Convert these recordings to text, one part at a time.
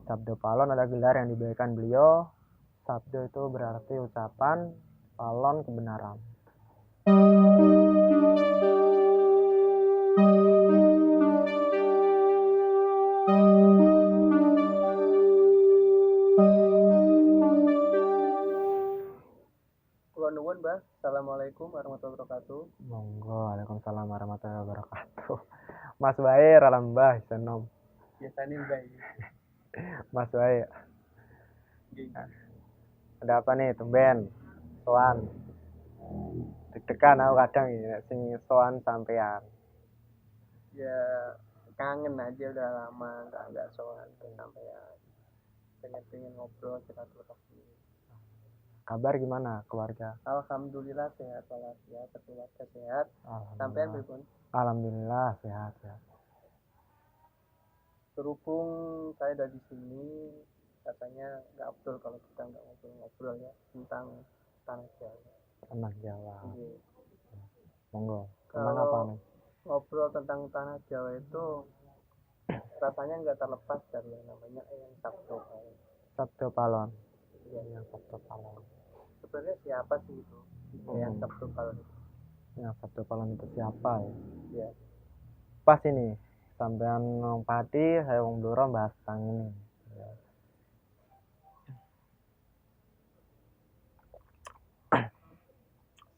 Sabdo Palon adalah gelar yang diberikan beliau. Sabdo itu berarti ucapan, palon kebenaran. Kula nuwun, Mbah. Assalamualaikum warahmatullahi wabarakatuh. Monggo, waalaikumsalam warahmatullahi wabarakatuh. Mas Bae, ralam Mbah, senom. Biasanya Mbah ini. Mas Bae, Nggih. ada apa nih, tumben? Soan. Deg-degan aku kadang ya, sing soan sampean. Ya kangen aja udah lama nggak soal sampean. Pengen ngobrol silaturahmi. Kabar gimana keluarga? Alhamdulillah sehat walafiat, keluarga sehat. Sampean pripun? Alhamdulillah sehat ya. Berhubung saya ada di sini, katanya nggak abdul kalau kita nggak ngobrol-ngobrol ya tentang tanah Jawa. Tanah Jawa. Nggih. Monggo. Kemana apa nih? Ngobrol tentang tanah Jawa itu rasanya nggak terlepas dari yang namanya Eyang Sabdo. Sabdo Palon. Iya. Yang Sabdo Palon. Sebenarnya siapa sih itu Eyang Sabdo Palon itu? Yang Sabdo Palon itu siapa ya? Iya. Pas ini sampean wong Pati, saya wong Blora bahas tentang ini.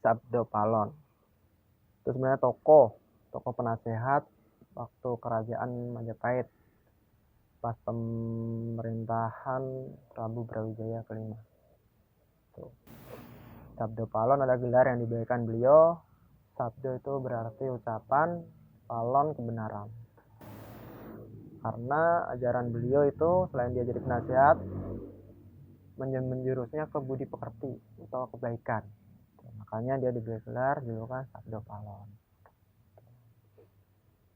Sabdo Palon. Itu sebenarnya tokoh penasehat waktu kerajaan Majapahit pas pemerintahan Prabu Brawijaya kelima. Tuh. Sabdo Palon adalah gelar yang diberikan beliau. Sabdo itu berarti ucapan, palon kebenaran. Karena ajaran beliau itu selain dia jadi penasehat, menjurusnya ke budi pekerti atau kebaikan. Makanya dia diberi gelar julukan Sabdo Palon.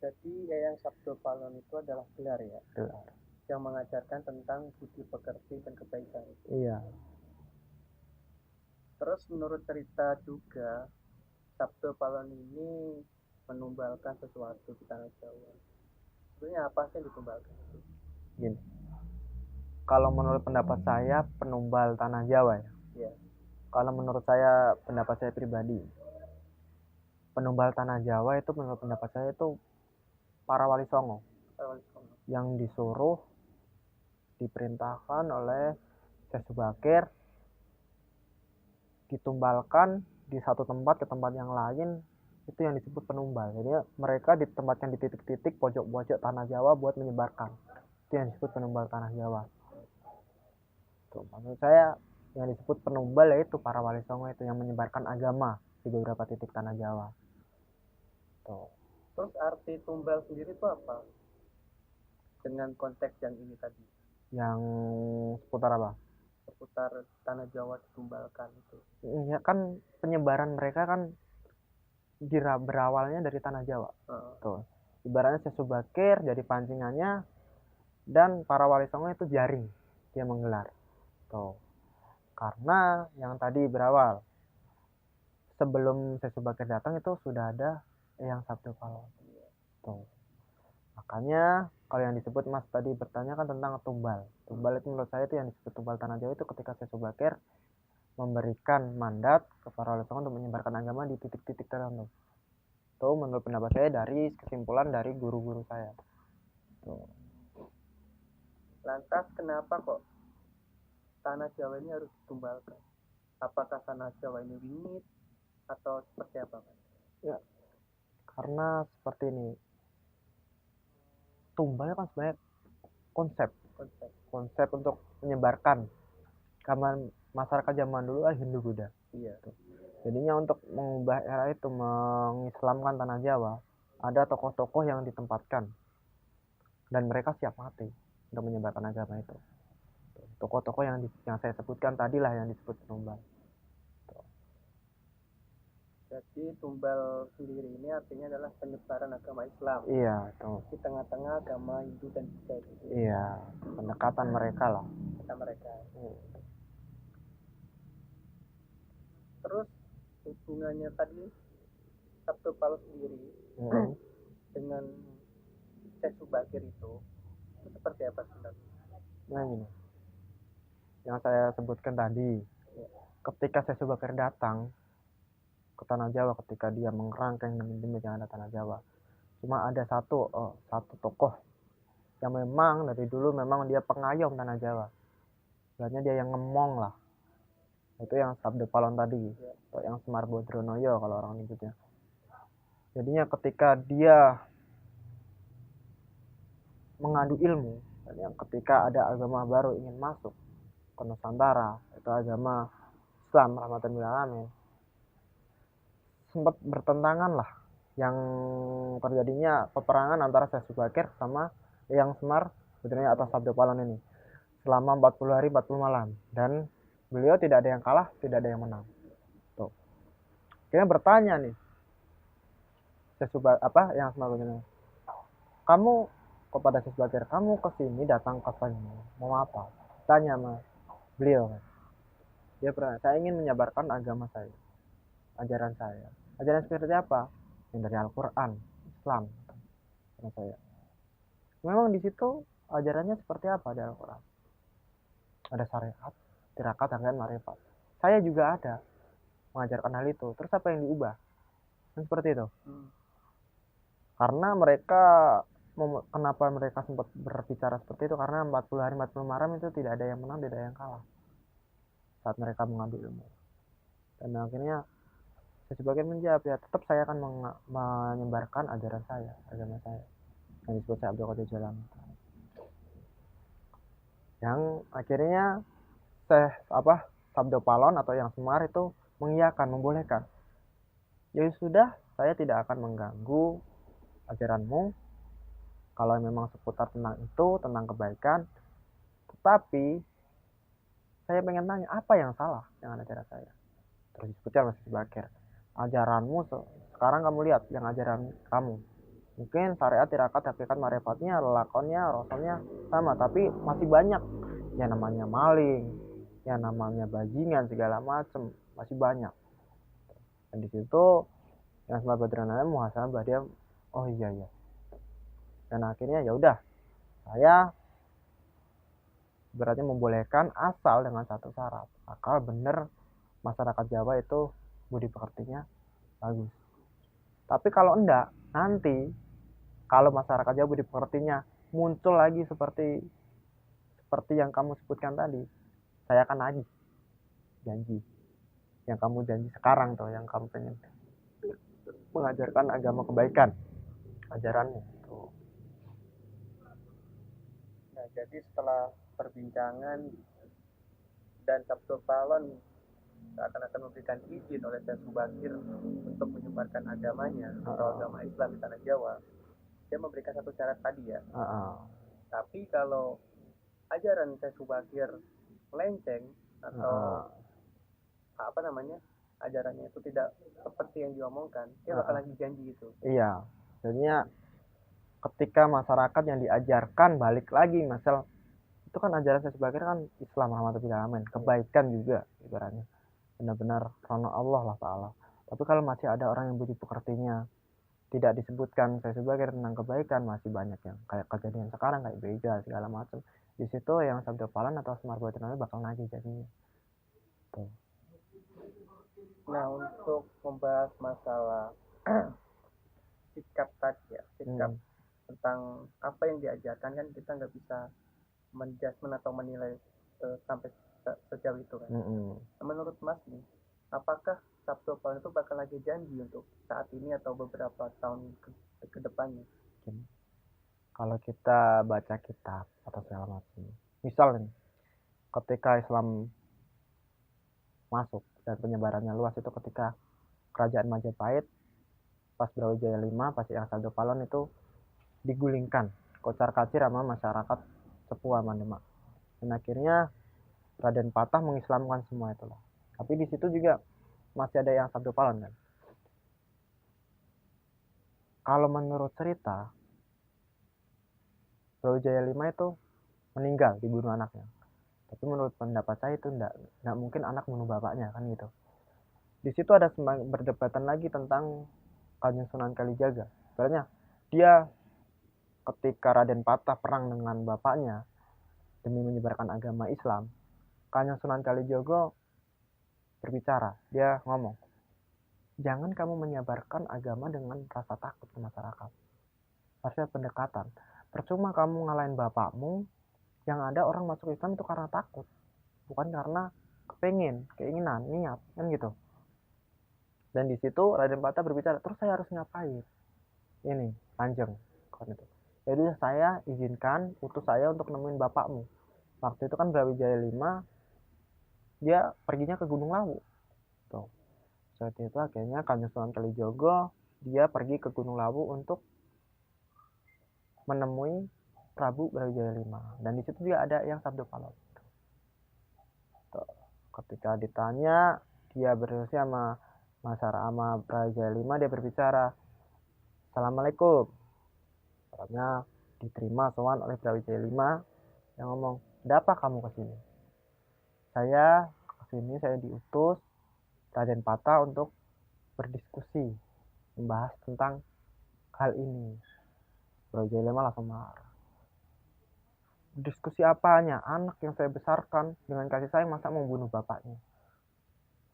Jadi Eyang Sabdo Palon itu adalah gelar ya? Gelar. Yang mengajarkan tentang budi pekerti dan kebaikan. Iya. Terus menurut cerita juga, Sabdo Palon ini menumbalkan sesuatu di tanah Jawa. Sebenarnya apa sih yang ditumbalkan? Gini. Kalau menurut pendapat saya penumbal tanah Jawa ya. Iya. Kalau menurut saya, pendapat saya pribadi, penumbal tanah Jawa itu menurut pendapat saya itu para wali songo yang disuruh, diperintahkan oleh Syekh Subakir, ditumbalkan di satu tempat ke tempat yang lain, itu yang disebut penumbal. Jadi mereka ditempatkan di titik-titik pojok-pojok tanah Jawa buat menyebarkan. Itu yang disebut penumbal tanah Jawa. Tuh, maksud saya yang disebut penumbal yaitu para wali songo itu yang menyebarkan agama di beberapa titik tanah Jawa. Tuh. Terus arti tumbal sendiri itu apa? Dengan konteks yang ini tadi. Yang seputar apa? Seputar tanah Jawa ditumbalkan itu. Ya kan penyebaran mereka kan berawalnya dari tanah Jawa. Tuh. Ibaratnya Syekh Subakir jadi pancingannya dan para wali songo itu jaring dia menggelar. Tuh. Karena yang tadi berawal sebelum Syekh Subakir datang itu sudah ada Eyang Sabdo Palon. Tuh. Makanya kalau yang disebut Mas tadi bertanya kan tentang tumbal. Tumbal itu menurut saya itu yang disebut tumbal tanah Jawa itu ketika Syekh Subakir memberikan mandat kepada wali songo untuk menyebarkan agama di titik-titik tertentu. Itu menurut pendapat saya dari kesimpulan dari guru-guru saya. Tuh. Lantas kenapa kok tanah Jawa ini harus ditumbalkan? Apakah tanah Jawa ini wingit atau seperti apa, Pak? Ya, karena seperti ini. Tumbalnya kan sebenarnya konsep untuk menyebarkan. Karena masyarakat zaman dulu kan Hindu Buddha. Iya. Jadinya untuk mengubah era itu, mengislamkan tanah Jawa, ada tokoh-tokoh yang ditempatkan dan mereka siap mati untuk menyebarkan agama itu. Tokoh-tokoh yang saya sebutkan tadilah yang disebut penumbal. Jadi tumbal sendiri ini artinya adalah penyebaran agama Islam. Iya, itu. Di tengah-tengah agama Hindu dan Buddha itu. Iya, pendekatan mereka lah. Mereka. Terus hubungannya tadi Sabdo Palon sendiri dengan Syekh Subakir itu seperti apa sebenarnya? Nah ini yang saya sebutkan tadi, ketika Syekh Subakir datang ke Tanah Jawa, ketika dia mengerangkeng demi yang ada Tanah Jawa, cuma ada satu tokoh yang memang dari dulu memang dia pengayom Tanah Jawa, sebenarnya dia yang ngemong lah, itu yang Sabda Palon tadi, atau yang Semar Bodronoyo kalau orang nyebutnya. Jadinya ketika dia mengadu ilmu, dan yang ketika ada agama baru ingin masuk ke Nusantara, itu agama Islam rahmatan lil alamin, sempat bertentangan lah, yang terjadinya peperangan antara Syekh Subakir sama yang Semar Bodronoyo atau Sabda Palon ini selama 40 hari 40 malam, dan beliau tidak ada yang kalah, tidak ada yang menang. Tuh. Dia bertanya nih, Syekh Subakir yang Semar Bodronoyo, kamu kepada Syekh Subakir, kamu kesini datang ke sini mau apa? Tanya sama beliau kan. Dia pernah, saya ingin menyebarkan agama saya, ajaran saya. Ajaran seperti apa? Yang dari Al-Quran, Islam. Karena saya, memang di situ ajarannya seperti apa di Al-Quran? Ada syariat, tirakat, dan marifat. Saya juga ada mengajarkan hal itu. Terus apa yang diubah? Dan seperti itu. Karena mereka, kenapa mereka sempat berbicara seperti itu? Karena 40 hari 40 malam itu tidak ada yang menang, tidak ada yang kalah saat mereka mengambil ilmu. Dan akhirnya sebagian menjawab, ya tetap saya akan menyebarkan ajaran saya, agama saya, yang disebut saya Abdul Qadir Jailani. Yang akhirnya Sabda Palon atau yang Semar itu mengiyakan, membolehkan. Ya sudah, saya tidak akan mengganggu ajaranmu kalau memang seputar tentang itu, tentang kebaikan. Tetapi saya pengen tanya, apa yang salah dengan ajaran saya? Terus disebutkan masih Subakir, ajaranmu sekarang kamu lihat, yang ajaran kamu mungkin syariat, tirakat, hakikat, marifatnya, lakonnya, rasulnya sama, tapi masih banyak yang namanya maling, yang namanya bajingan, segala macam, masih banyak. Dan di situ yang Semar Badranaya muhasabah, dia oh iya. Dan akhirnya ya udah, saya beratnya membolehkan asal dengan satu syarat, akal bener masyarakat Jawa itu budi pekertinya bagus. Tapi kalau enggak, nanti kalau masyarakat Jawa budi pekertinya muncul lagi seperti yang kamu sebutkan tadi, saya akan nagih janji yang kamu janji sekarang tuh, yang kamu pengen mengajarkan agama kebaikan, ajarannya tuh. Nah, jadi setelah perbincangan dan Sabda Palon akan memberikan izin oleh Syekh Subakir untuk menyebarkan agamanya atau agama Islam di tanah Jawa, dia memberikan satu syarat tadi ya. Tapi kalau ajaran Syekh Subakir melenceng atau ajarannya itu tidak seperti yang diomongkan, dia bakal lagi janji itu. Iya, jadinya ketika masyarakat yang diajarkan balik lagi, misal itu kan ajaran Syekh Subakir kan Islam rahmatan lil alamin, kebaikan juga ibaratnya, benar-benar karena Allah lah Ta'ala. Tapi kalau masih ada orang yang budi pekertinya tidak disebutkan Syekh Subakir tentang kebaikan, masih banyak yang kayak kejadian sekarang, kayak begal segala macam. Di situ yang Sabda Palon atau Semar Bodronoyo bakal nagih jadinya. Tuh. Nah, untuk membahas masalah sikap tadi ya, sikap tentang apa yang diajarkan, kan kita nggak bisa menjudgment atau menilai sampai sejauh itu kan. Menurut Mas nih, apakah Sabda Palon itu bakal lagi janji untuk saat ini atau beberapa tahun ke depannya? Kalau kita baca kitab atau segala macam, misal nih, ketika Islam masuk dan penyebarannya luas itu ketika kerajaan Majapahit pas Brawijaya V, pas yang Sabda Palon itu digulingkan kocar kacir sama masyarakat Sepuh sama Demak, dan akhirnya Raden Patah mengislamkan semua itulah. Tapi di situ juga masih ada yang Sabda Palon kan. Kalau menurut cerita Brawijaya V itu meninggal, dibunuh anaknya. Tapi menurut pendapat saya itu enggak mungkin anak bunuh bapaknya kan gitu. Di situ ada berdebatan lagi tentang Kanjeng Sunan Kalijaga. Sebenarnya dia ketika Raden Patah perang dengan bapaknya, demi menyebarkan agama Islam, Kanjeng Sunan Kalijogo berbicara. Dia ngomong, jangan kamu menyebarkan agama dengan rasa takut ke masyarakat. Harusnya pendekatan. Percuma kamu ngalahin bapakmu, yang ada orang masuk Islam itu karena takut, bukan karena keinginan, niat, kan gitu. Dan di situ Raden Patah berbicara, terus saya harus ngapain? Ini, Kanjeng. Jadi saya izinkan utus saya untuk nemuin bapakmu. Waktu itu kan Brawijaya 5, dia perginya ke Gunung Lawu. Tuh. Saat itu akhirnya Kanjeng Sunan Kalijogo dia pergi ke Gunung Lawu untuk menemui Prabu Brawijaya 5. Dan di situ juga ada yang Sabdo Palon. Ketika ditanya, dia berdiskusi sama Brawijaya 5, dia berbicara, Assalamualaikum. Karena diterima sowan oleh Brawijaya 5 yang ngomong, ada apa kamu kesini? Saya kesini, saya diutus Raden Patah untuk berdiskusi, membahas tentang hal ini. Brawijaya 5 langsung marah. Diskusi apanya? Anak yang saya besarkan dengan kasih sayang masa mau bunuh bapaknya?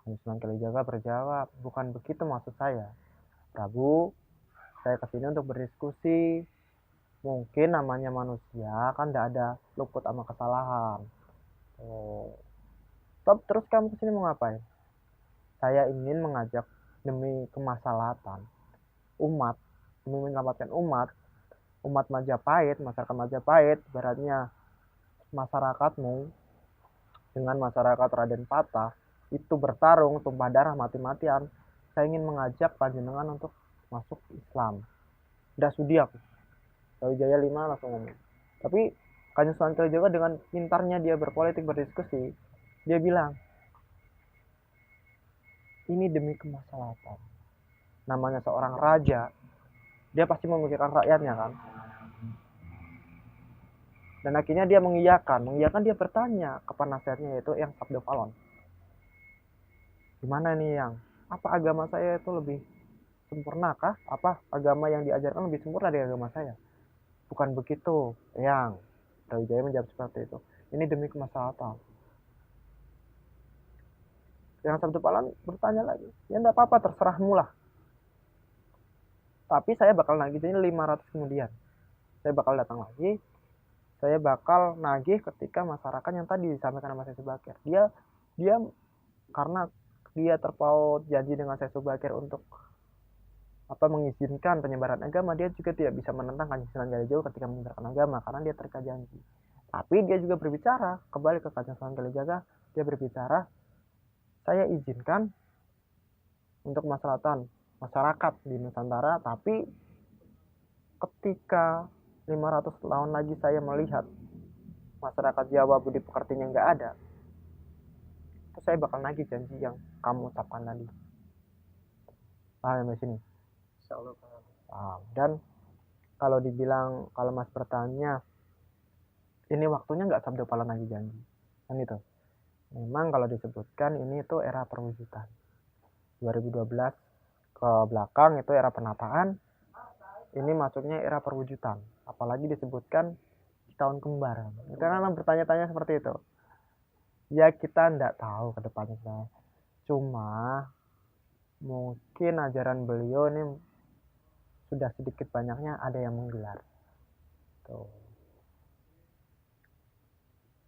Kanjeng Sunan Kalijaga berjawab, bukan begitu maksud saya, Prabu. Saya kesini untuk berdiskusi. Mungkin namanya manusia kan tidak ada luput sama kesalahan. Terus kamu kesini mau ngapain? Saya ingin mengajak demi kemaslahatan umat, demi menyelamatkan umat Majapahit, masyarakat Majapahit, ibaratnya masyarakatmu dengan masyarakat Raden Patah itu bertarung, tumpah darah, mati-matian. Saya ingin mengajak panjenengan untuk masuk Islam. Tidak sudi aku. Brawijaya 5 langsung ngomong. Tapi Kanjeng Sunan Kalijaga dengan pintarnya dia berpolitik, berdiskusi, dia bilang, ini demi kemaslahatan. Namanya seorang raja, dia pasti memikirkan rakyatnya kan. Dan akhirnya dia mengiyakan dia bertanya ke penasihatnya, yaitu yang Sabdo Palon. Gimana nih yang? Apa agama saya itu lebih sempurnakah? Apa agama yang diajarkan lebih sempurna dari agama saya? Bukan begitu, yang Brawijaya menjawab seperti itu. Ini demi kemaslahatan. Yang Sabdo Palon bertanya lagi, ya enggak apa-apa, terserahmu lah. Tapi saya bakal nagih ini 500 kemudian. Saya bakal datang lagi. Saya bakal nagih ketika masyarakat yang tadi disampaikan sama Syekh Subakir. Dia karena dia terpaut janji dengan Syekh Subakir untuk mengizinkan penyebaran agama, dia juga tidak bisa menentang Kanjeng Sunan Kalijaga ketika menyebarkan agama karena dia terikat janji. Tapi dia juga berbicara kembali ke Kanjeng Sunan Kalijaga, dia berbicara, saya izinkan untuk kemaslahatan masyarakat di Nusantara, tapi ketika 500 tahun lagi saya melihat masyarakat Jawa budi pekertinya nggak ada, terus saya bakal nagih janji yang kamu ucapkan tadi. Paham di sini? Dan kalau dibilang, kalau Mas bertanya, ini waktunya nggak Sabdo Palon lagi janji, kan itu. Memang kalau disebutkan ini itu era perwujudan. 2012 ke belakang itu era penataan, ini masuknya era perwujudan. Apalagi disebutkan di tahun kembar. Karena bertanya-tanya seperti itu. Ya kita nggak tahu ke depannya. Cuma mungkin ajaran beliau ini sudah sedikit banyaknya ada yang menggelar. Tuh.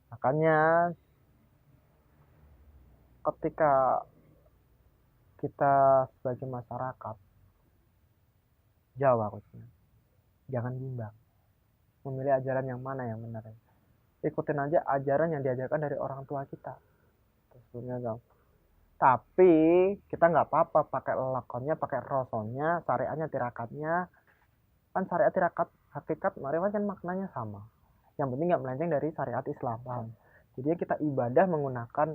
Makanya ketika kita sebagai masyarakat Jawa khususnya, jangan bimbang memilih ajaran yang mana yang benar. Ikutin aja ajaran yang diajarkan dari orang tua kita. Tapi kita nggak apa-apa pakai lakonnya, pakai rosonya, syariatnya, tirakatnya. Kan syariat, tirakat, hakikat, marifat kan maknanya sama. Yang penting nggak melenceng dari syariat Islam. Jadi kita ibadah menggunakan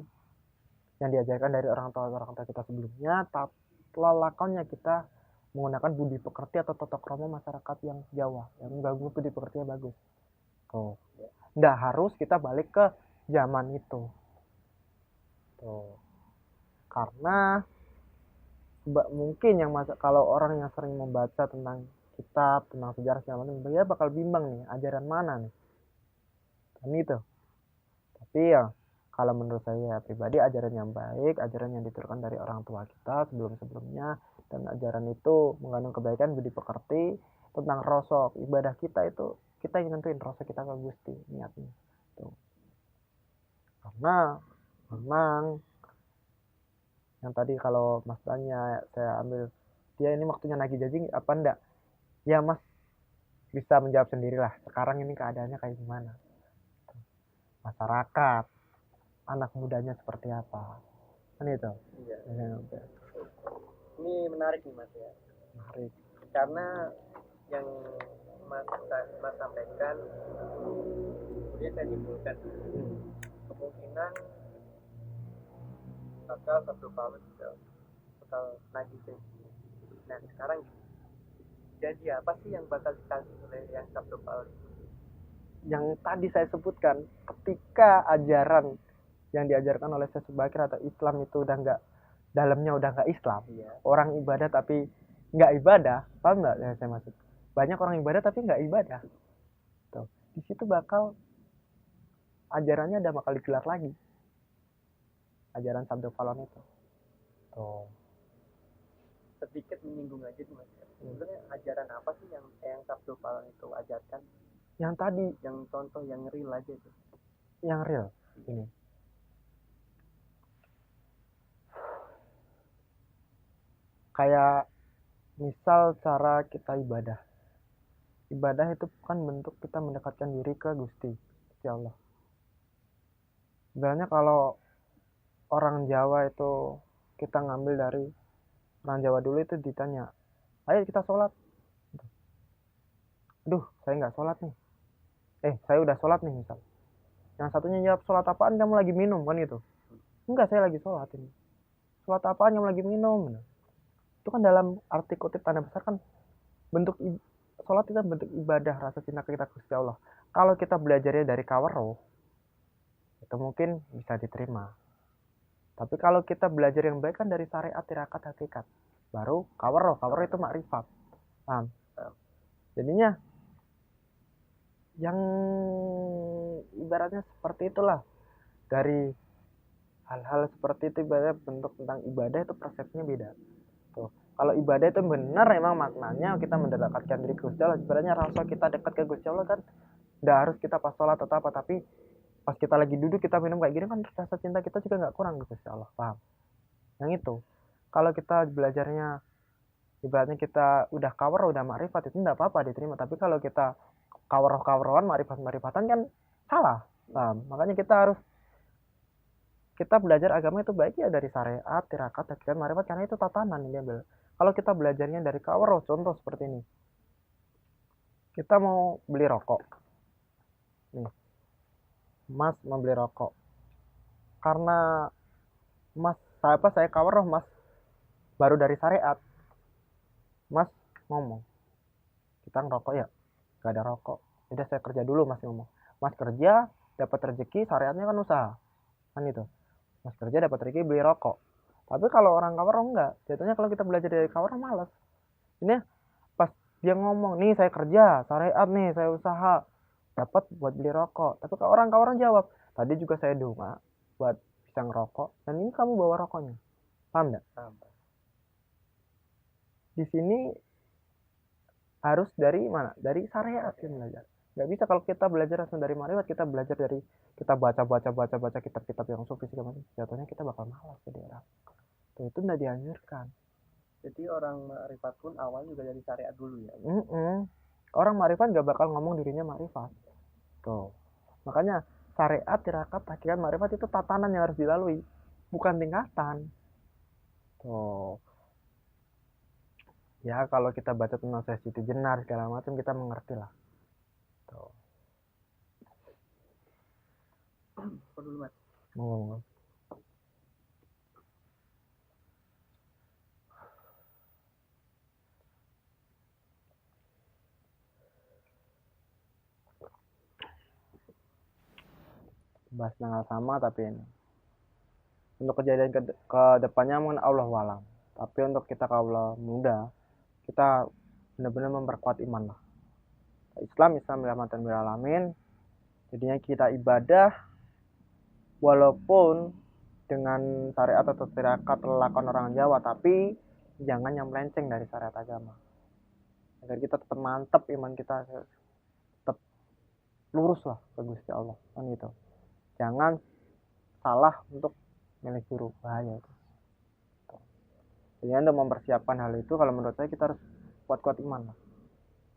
yang diajarkan dari orang tua kita sebelumnya, tapi lakonnya kita menggunakan budi pekerti atau tata krama masyarakat yang Jawa, yang bagus, budi pekertinya bagus. Tuh. Nggak harus kita balik ke zaman itu. Tuh. Karena mungkin yang kalau orang yang sering membaca tentang kitab, tentang sejarah segala macam, dia bakal bimbang nih, ajaran mana nih. Kan itu. Tapi ya kalau menurut saya pribadi, ajaran yang baik, ajaran yang diturunkan dari orang tua kita sebelum-sebelumnya, dan ajaran itu mengandung kebaikan, budi pekerti tentang rasa ibadah kita itu, kita ingin nentuin rasa kita ke Gusti niatnya tuh. Karena memang yang tadi kalau Mas tanya, saya ambil dia ini waktunya nagih janji apa enggak, ya Mas bisa menjawab sendirilah sekarang ini keadaannya kayak gimana, masyarakat anak mudanya seperti apa, kan itu. Iya. Ya, Ini menarik nih Mas ya. menarik. Karena yang Mas sampaikan, kemudian saya simpulkan kemungkinan bakal satu Paulus bakal nagih janji. Nah sekarang janji apa sih yang bakal dikasih oleh yang Sabtu Paulus? Yang tadi saya sebutkan, ketika ajaran yang diajarkan oleh Syekh Bakir atau Islam itu udah nggak, dalamnya udah nggak Islam, orang ibadah tapi nggak ibadah, paham nggak ya saya maksud? Banyak orang ibadah tapi nggak ibadah, tuh di situ bakal ajarannya udah bakal digelar lagi, ajaran Sabda Falon itu. Tuh. Sedikit menyinggung aja nih Mas. Sebenarnya ajaran apa sih yang Sabda Falon itu ajarkan? Yang tadi, yang contoh yang real aja tuh. Yang real ini. Kayak misal cara kita ibadah. Ibadah itu kan bentuk kita mendekatkan diri ke Gusti Allah. Sebenarnya kalau orang Jawa itu kita ngambil dari orang Jawa dulu itu ditanya, ayo kita sholat. Aduh, saya nggak sholat nih. Saya udah sholat nih misal. Yang satunya jawab, sholat apaan, kamu lagi minum kan gitu. Enggak, saya lagi sholat ini. Sholat apaan, kamu lagi minum. Itu kan dalam arti kutip tanda besar kan bentuk sholat itu bentuk ibadah, rasa cinta kita ke Gusti Allah. Kalau kita belajarnya dari kawero, itu mungkin bisa diterima. Tapi kalau kita belajar yang baik kan dari syariat, tirakat, hakikat, baru kawero itu makrifat. Paham? Jadinya yang ibaratnya seperti itulah, dari hal-hal seperti itu ibaratnya bentuk tentang ibadah itu persepsinya beda. Tuh. Kalau ibadah itu benar emang maknanya kita mendekatkan diri ke Gusti Allah, ibaratnya rasa kita dekat ke Gusti Allah kan tidak harus kita pas sholat atau apa, tapi pas kita lagi duduk kita minum kayak gini kan rasa cinta kita juga nggak kurang ke Gusti Allah. Paham? Yang itu kalau kita belajarnya ibaratnya kita udah kawar udah makrifat itu enggak apa-apa diterima, tapi kalau kita kawar-kawaran makrifat-makrifatan kan salah. Paham? Makanya kita belajar agama itu baik ya dari syariat, tirakat, hakikat, makrifat, karena itu tatanan yang diambil. Kalau kita belajarnya dari kawar, contoh seperti ini, kita mau beli rokok nih, Mas mau beli rokok karena Mas saya kawar, Mas baru dari syariat, Mas ngomong kita ngerokok ya, gak ada rokok, udah saya kerja dulu. Mas ngomong, Mas kerja dapat rezeki, syariatnya kan usaha kan itu, Mas kerja dapat rezeki beli rokok. Tapi kalau orang kawar enggak, jatuhnya kalau kita belajar dari kawar malas. Ini pas dia ngomong, nih saya kerja syariat nih, saya usaha dapat buat beli rokok. Tapi kalau orang kawaran jawab, tadi juga saya donga buat bisa ngerokok, dan ini kamu bawa rokoknya. Paham enggak? Paham. Di sini harus dari mana? Dari syariat kita belajar. Nggak bisa kalau kita belajar langsung dari makrifat, kita belajar dari kita baca kitab-kitab yang sufi segala macam, jatuhnya kita bakal malas jadi orang. Tuh, itu nggak dianjurkan. Jadi orang makrifat pun awal juga dari syariat dulu ya. Orang makrifat nggak bakal ngomong dirinya makrifat. Tuh, makanya syariat, tirakat, hakikat, makrifat itu tatanan yang harus dilalui, bukan tingkatan. Tuh. Ya kalau kita baca tentang Syekh Siti Jenar segala macam kita mengerti lah. Tuh. Dulu Mas. Ngomong. Bahas tanggal sama tapi ini untuk kejadian ke depannya mungkin Allah walam. Tapi untuk kita kaula muda, kita benar-benar memperkuat iman lah. Islam rahmatan lil alamin. Jadinya kita ibadah walaupun dengan syariat atau tirakat lelakuan orang Jawa, tapi jangan yang melenceng dari syariat agama, agar kita tetap mantap iman kita, tetap lurus lah ke Gusti Allah kan gitu. Jangan salah untuk milih guru, bahaya itu. Jadi untuk mempersiapkan hal itu, kalau menurut saya kita harus kuat-kuat iman lah.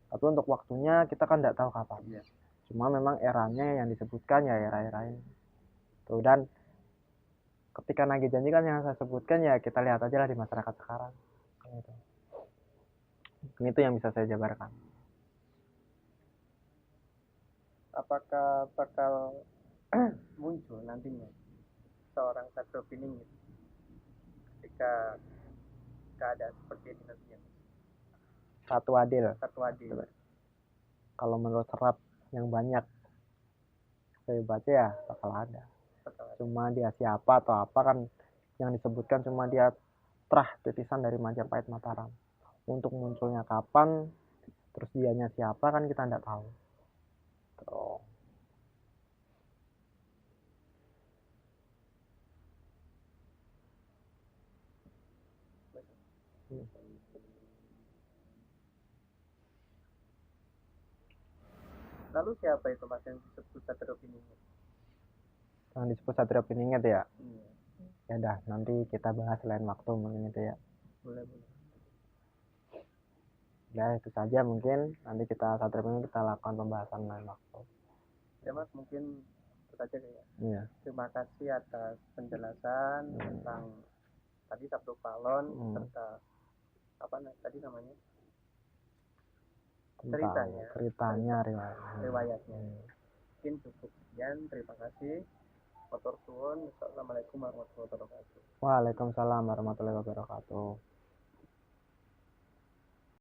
Tapi untuk waktunya kita kan tidak tahu kapan. Cuma memang eranya yang disebutkan ya era-era ini. Tuh, dan ketika nagih janji kan yang saya sebutkan ya kita lihat aja lah di masyarakat sekarang. Gitu. Itu yang bisa saya jabarkan. Apakah bakal muncul nantinya seorang Satrio Piningit ketika keadaan seperti ini nantinya? Satu adil. Kalau menurut serat yang banyak saya baca ya bakal ada. Cuma dia siapa atau apa kan yang disebutkan cuma dia terah titisan dari Majapahit Mataram. Untuk munculnya kapan, terus dianya siapa kan kita tidak tahu. Tuh. Lalu siapa itu Mas yang disebut Satrio Piningit? Yang disebut Satrio Piningit ya? Ya dah, nanti kita bahas lain waktu mungkin itu ya. Boleh. Ya itu saja mungkin, nanti kita Satrio Piningit kita lakukan pembahasan lain waktu. Ya Mas, mungkin itu saja ya. Iya. Terima kasih atas penjelasan tentang tadi Sabdo Palon serta apa tadi namanya? Ceritanya, riwayatnya. Mungkin cukup sekian, terima kasih. Matur suwun. Assalamualaikum warahmatullahi wabarakatuh. Waalaikumsalam warahmatullahi wabarakatuh.